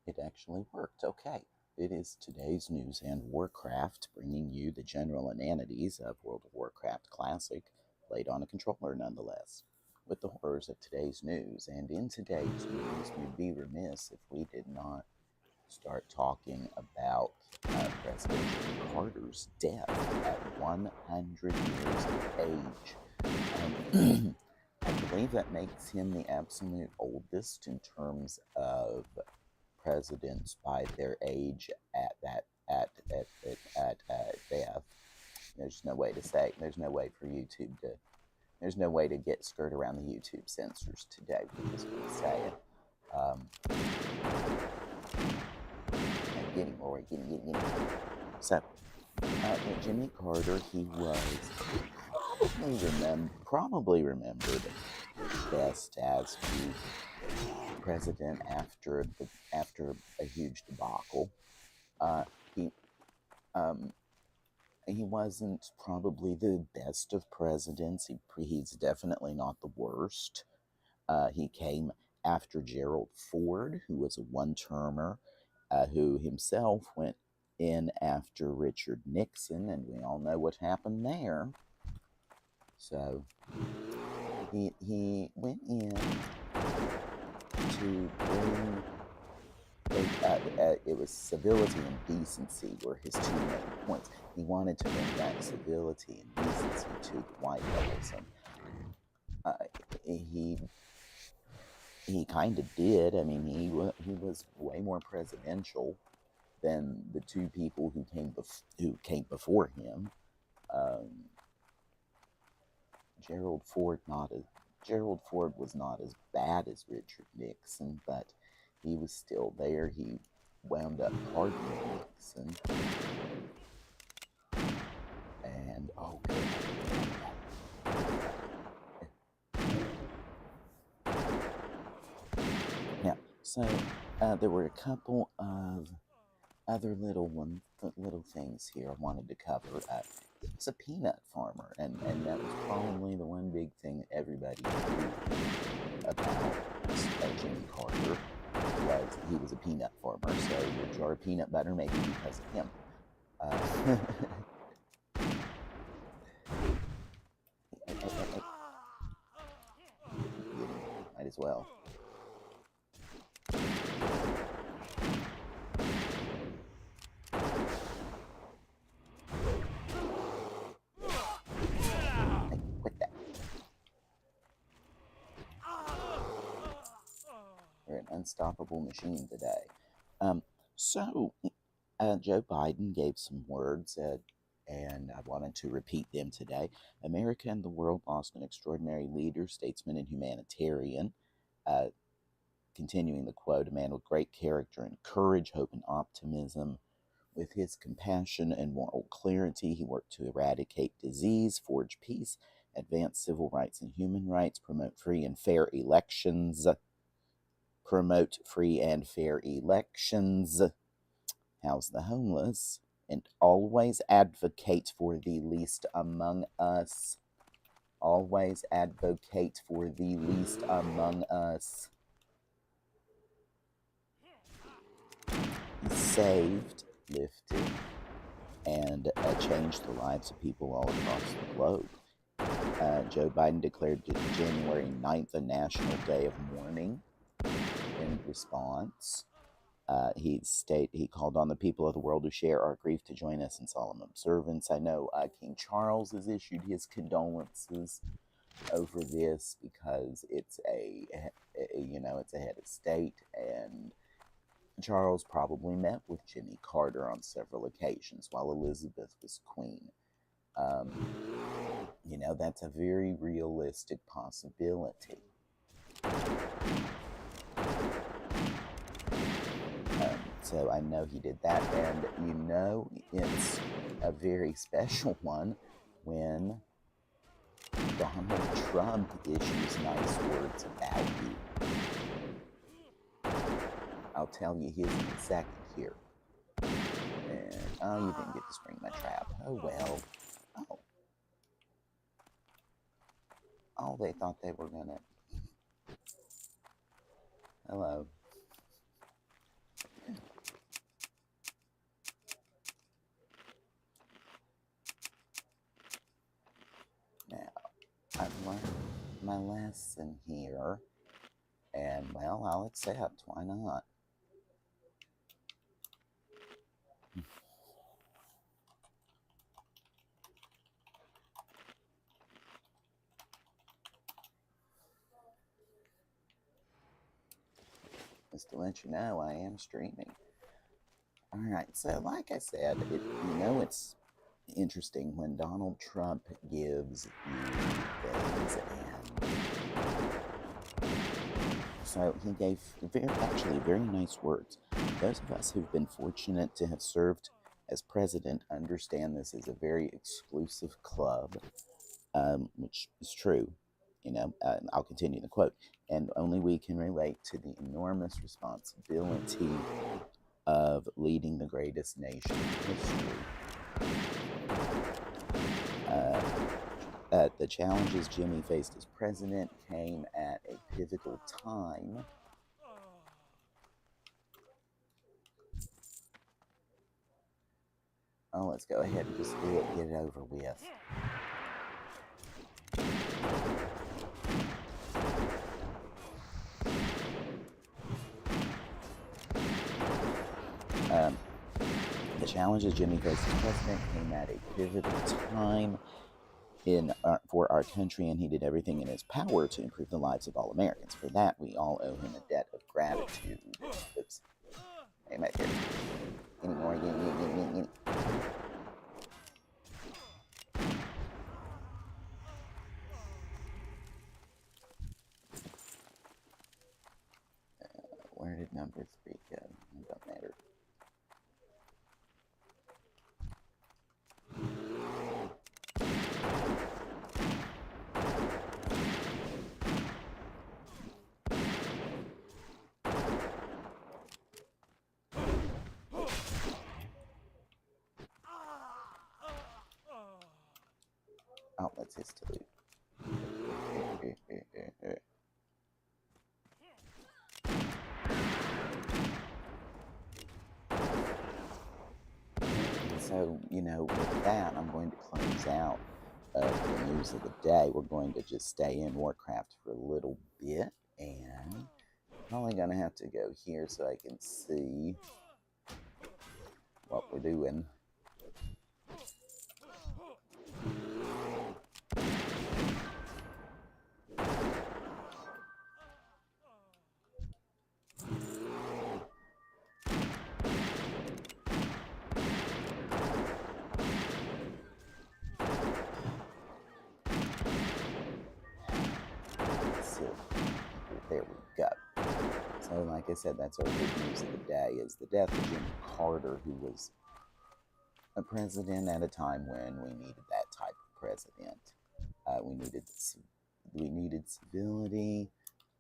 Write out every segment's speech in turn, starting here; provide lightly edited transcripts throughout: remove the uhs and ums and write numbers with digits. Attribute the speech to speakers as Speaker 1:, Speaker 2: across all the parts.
Speaker 1: It actually worked. Okay. It is today's news and Warcraft, bringing you the general inanities of World of Warcraft Classic, played on a controller nonetheless. With the horrors of today's news, and in today's news, we'd be remiss if we did not start talking about President Jimmy Carter's death at 100 years of age. I believe that makes him the absolute oldest in terms of presidents by their age at death. There's no way to say. There's no way for YouTube to. There's no way to skirt around the YouTube censors today. We're just going to say it. Getting Rory, getting. So, with Jimmy Carter, he was probably remembered best as the president after a huge debacle. He wasn't probably the best of presidents. He's definitely not the worst. He came after Gerald Ford, who was a one-termer, who himself went in after Richard Nixon, and we all know what happened there. So he went in to bring it was civility and decency were his two main points. He wanted to bring back civility and decency to the White House, and he kind of did. I mean, he was way more presidential than the two people who came before him. Gerald Ford was not as bad as Richard Nixon, but he was still there. He wound up pardoning Nixon, and oh good. Now, so there were a couple of other little things here I wanted to cover. He was a peanut farmer, and that was probably the one big thing that everybody knew about Jimmy Carter was he was a peanut farmer. So your jar of peanut butter may be because of him. Might as well. We're an unstoppable machine today. So Joe Biden gave some words, and I wanted to repeat them today. America and the world lost an extraordinary leader, statesman, and humanitarian. Continuing the quote, a man with great character and courage, hope, and optimism. With his compassion and moral clarity, he worked to eradicate disease, forge peace, advance civil rights and human rights, promote free and fair elections, house the homeless, and always advocate for the least among us. Always advocate for the least among us. He saved, lifted, and changed the lives of people all across the globe. Joe Biden declared January 9th a national day of mourning in response. He called on the people of the world to share our grief to join us in solemn observance. I know King Charles has issued his condolences over this because it's it's a head of state, and Charles probably met with Jimmy Carter on several occasions while Elizabeth was queen. That's a very realistic possibility. So I know he did that, and it's a very special one when Donald Trump issues nice words about you. I'll tell you his in a second here. And, you didn't get to spring my trap. Oh well. Oh, they thought they were gonna. Hello. citizen here. And, well, I'll accept. Why not? Just to let you know, I am streaming. Alright, so like I said, it's interesting when Donald Trump gives you things, and so he gave actually very nice words. Those of us who've been fortunate to have served as president understand this is a very exclusive club, which is true. I'll continue the quote. And only we can relate to the enormous responsibility of leading the greatest nation in history. The challenges Jimmy faced as president came at a pivotal time. Oh, let's go ahead and just do it, get it over with. The challenges Jimmy faced as president came at a pivotal time for our country, and he did everything in his power to improve the lives of all Americans. For that, we all owe him a debt of gratitude. Oops. Hey, my dear. Any more? Any. Where did number 3 go? It don't matter. Oh, that's his salute. So, with that, I'm going to close out the news of the day. We're going to just stay in Warcraft for a little bit, and I'm only going to have to go here so I can see what we're doing. There we go. So, like I said, that's our good news of the day, is the death of Jimmy Carter, who was a president at a time when we needed that type of president. We needed civility,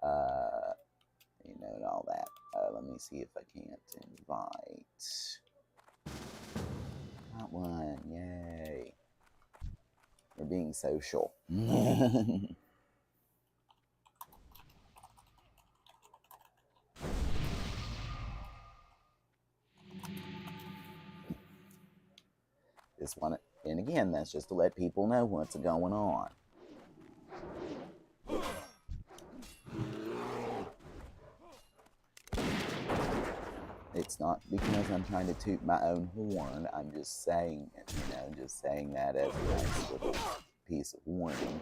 Speaker 1: and all that. Let me see if I can't invite. Got one, yay. We're being social. This one, and again, that's just to let people know what's going on. It's not because I'm trying to toot my own horn. I'm just saying, that as a nice little piece of warning.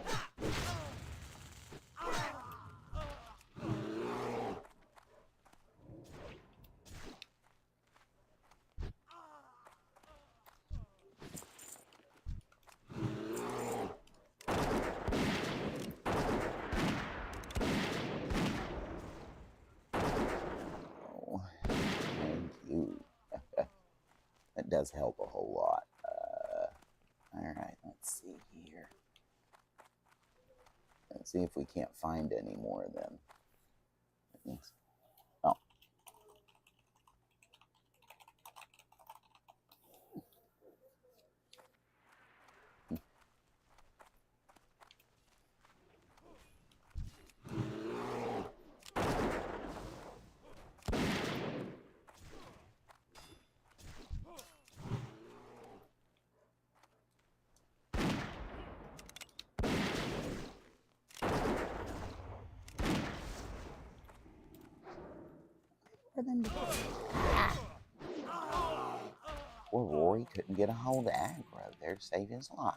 Speaker 1: That does help a whole lot. Alright, let's see here. Let's see if we can't find any more of them. Oh. for them to... Ah. Poor Rory couldn't get a hold of aggro there to save his life.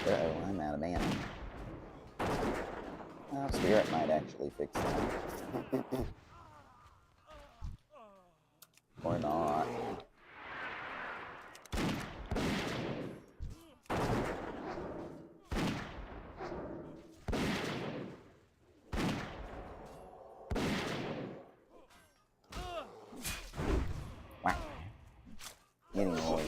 Speaker 1: Uh-oh, I'm out of mana. Well, Spirit might actually fix that. Or not. Wow. Anyway.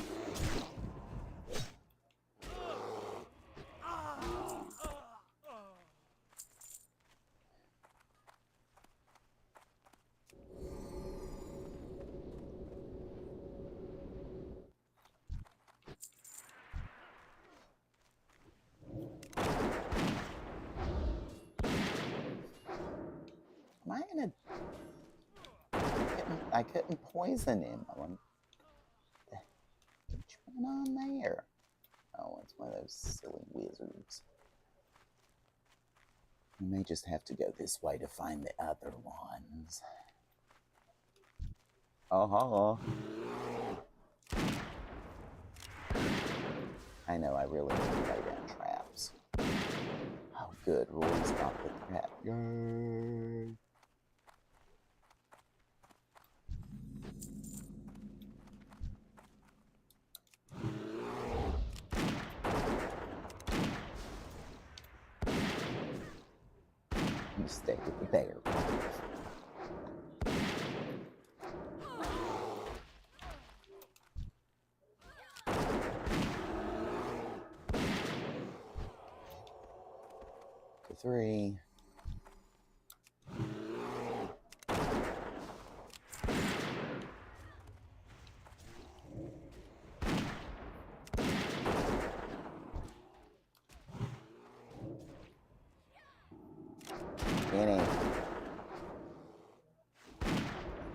Speaker 1: Am I gonna... I couldn't poison him. What's going on there? Oh, it's one of those silly wizards. We may just have to go this way to find the other ones. Oh, I know, I really need to lay down traps. Oh, good. Rory's got the trap. Yay! You stay with the bear. To 3. Kenny.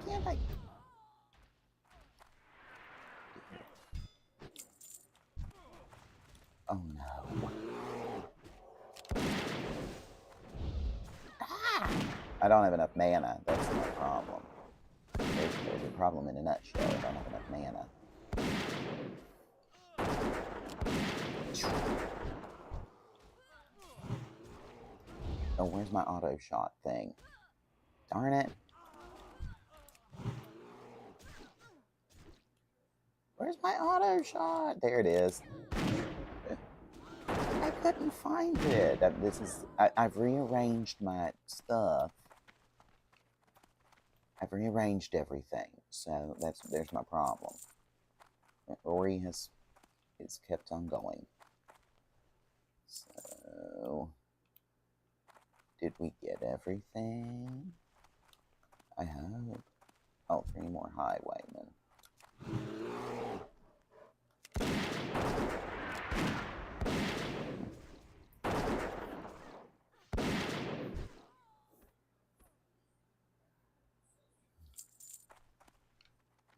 Speaker 1: Can't I? Oh no. Ah! I don't have enough mana. That's my problem. There's a problem in a nutshell. I don't have enough mana. Oh, where's my auto shot thing? Darn it. Where's my auto shot? There it is. I couldn't find it. I've rearranged my stuff. I've rearranged everything, so there's my problem. Rory has kept on going. So, did we get everything? I hope. Oh, 3 more highwaymen.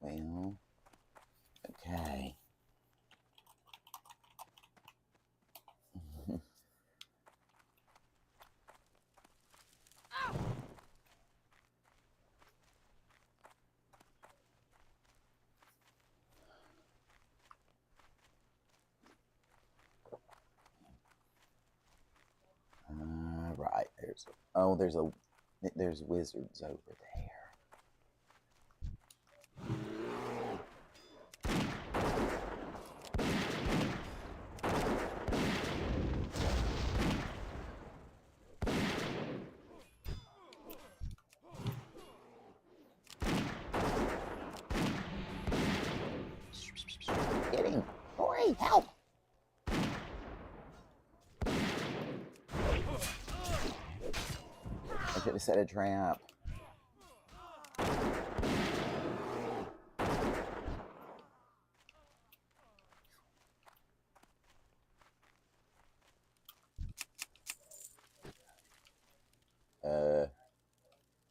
Speaker 1: Well, okay. Right, there's wizards over there. Rory, help! I should have set a trap.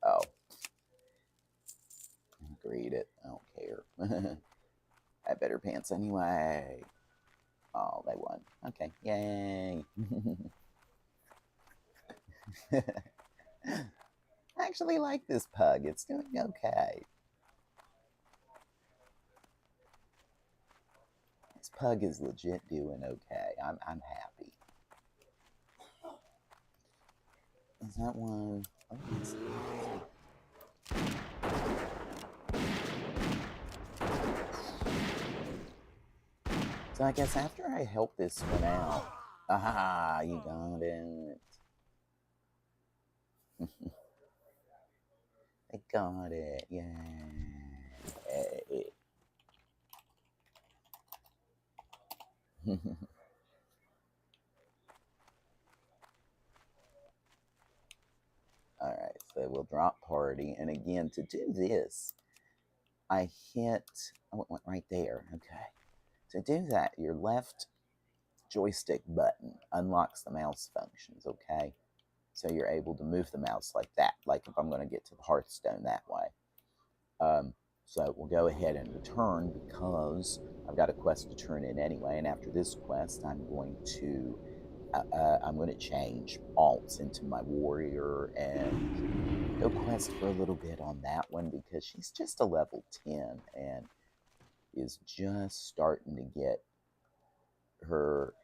Speaker 1: Oh. Agreed it. I don't care. I had better pants anyway. Oh, they won. Okay, yay. I actually like this pug. It's doing okay. This pug is legit doing okay. I'm happy. Is that one? Oh, yes. So I guess after I help this one out, aha, you got it. I got it. Yay. Alright, so we'll drop party. And again, to do this, I hit, oh, it went right there. Okay. To do that, your left joystick button unlocks the mouse functions, okay? So you're able to move the mouse like that, like if I'm going to get to the Hearthstone that way. So we'll go ahead and return because I've got a quest to turn in anyway. And after this quest, I'm going to change alts into my warrior and go quest for a little bit on that one because she's just a level 10 and is just starting to get her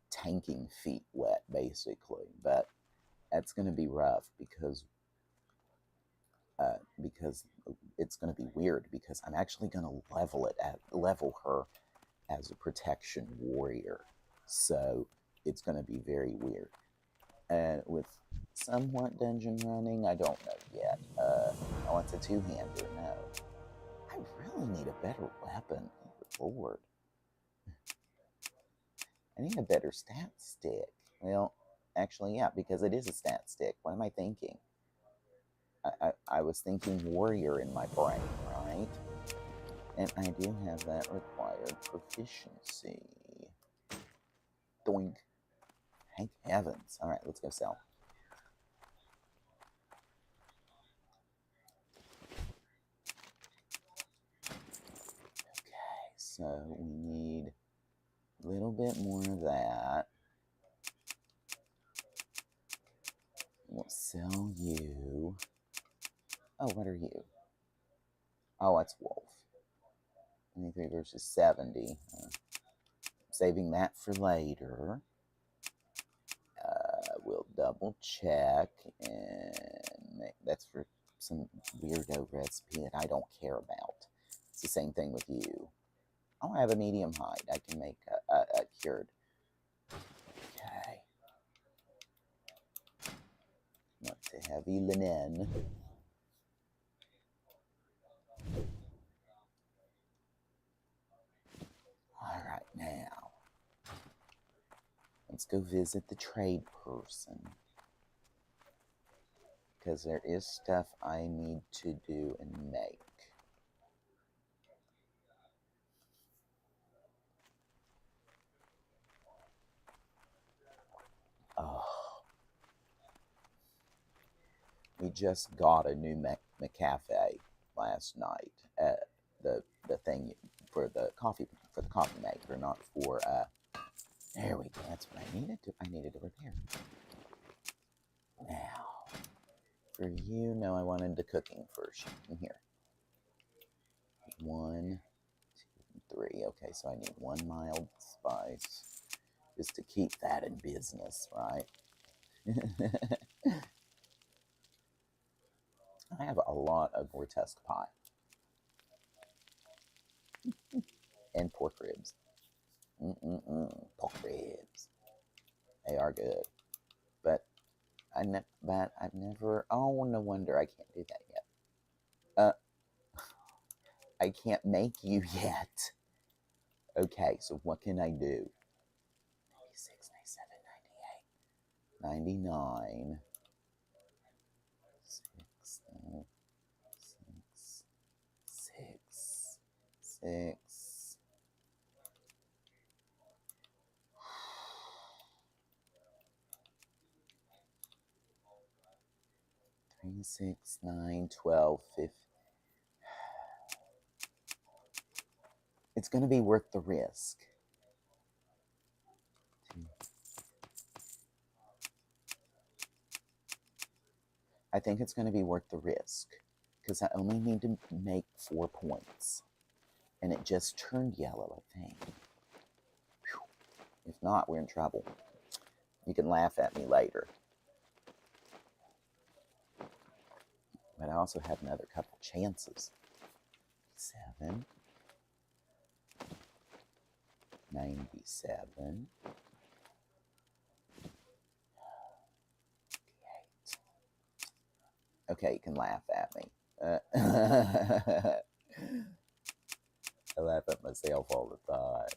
Speaker 1: tanking feet wet, basically. But that's going to be rough because it's going to be weird because I'm actually going to level her as a protection warrior. So it's going to be very weird. And with somewhat dungeon running, I don't know yet. Oh, it's a two-hander. No. I really need a better weapon. Oh, Lord. I need a better stat stick. Well, actually, yeah, because it is a stat stick. What am I thinking? I was thinking warrior in my brain, right? And I do have that required proficiency. Doink. Thank heavens. All right, let's go sell. Okay, so we need a little bit more of that. We'll sell you. Oh, what are you? Oh, that's wolf. 23 versus 70. Saving that for later. We'll double check, and that's for some weirdo recipe that I don't care about. It's the same thing with you. Oh, I have a medium hide. I can make a cured. Okay. Not too heavy linen. All right, now let's go visit the trade person because there is stuff I need to do and make. Oh. We just got a new McCafe last night at the thing for the coffee maker, not for there we go. That's what I needed to repair. Now, for you, no, I wanted the cooking first. In here. 1, 2, 3. Okay, so I need 1 mild spice just to keep that in business, right? I have a lot of grotesque pie. And pork ribs. Pork ribs. They are good. But I've never... Oh, no wonder I can't do that yet. I can't make you yet. Okay, so what can I do? 96, 97, 98, 99. 6, 6, 6, 6. 3, 6, 9, 12, 15. It's going to be worth the risk. I think it's going to be worth the risk because I only need to make 4 points. And it just turned yellow, I think. Whew. If not, we're in trouble. You can laugh at me later. But I also have another couple chances. 7, 97, 88. Okay, you can laugh at me. I laugh at myself all the time.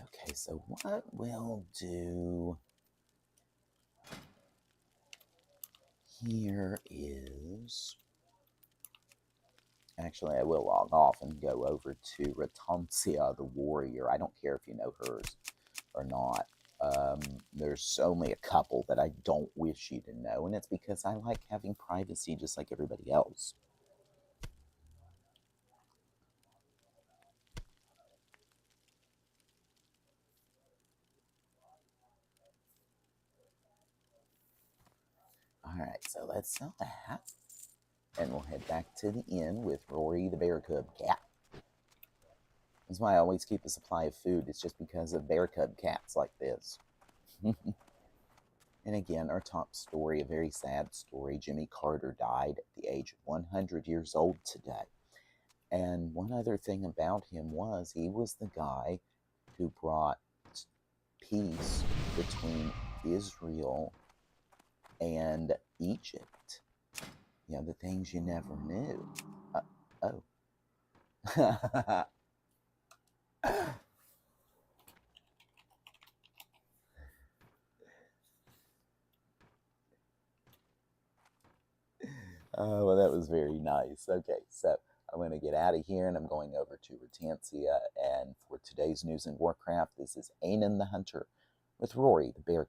Speaker 1: Okay, so what we'll do here is... Actually, I will log off and go over to Ratonsia the Warrior. I don't care if you know hers or not. There's only a couple that I don't wish you to know, and it's because I like having privacy just like everybody else. Alright, so let's sell that. And we'll head back to the inn with Rory the bear cub cat. That's why I always keep a supply of food. It's just because of bear cub cats like this. And again, our top story, a very sad story. Jimmy Carter died at the age of 100 years old today. And one other thing about him was he was the guy who brought peace between Israel and Egypt. You know, the things you never knew. Oh. Oh, well, that was very nice. Okay, so I'm going to get out of here and I'm going over to Ratansia. And for today's news in Warcraft, this is Ainann the Hunter with Rory the bear.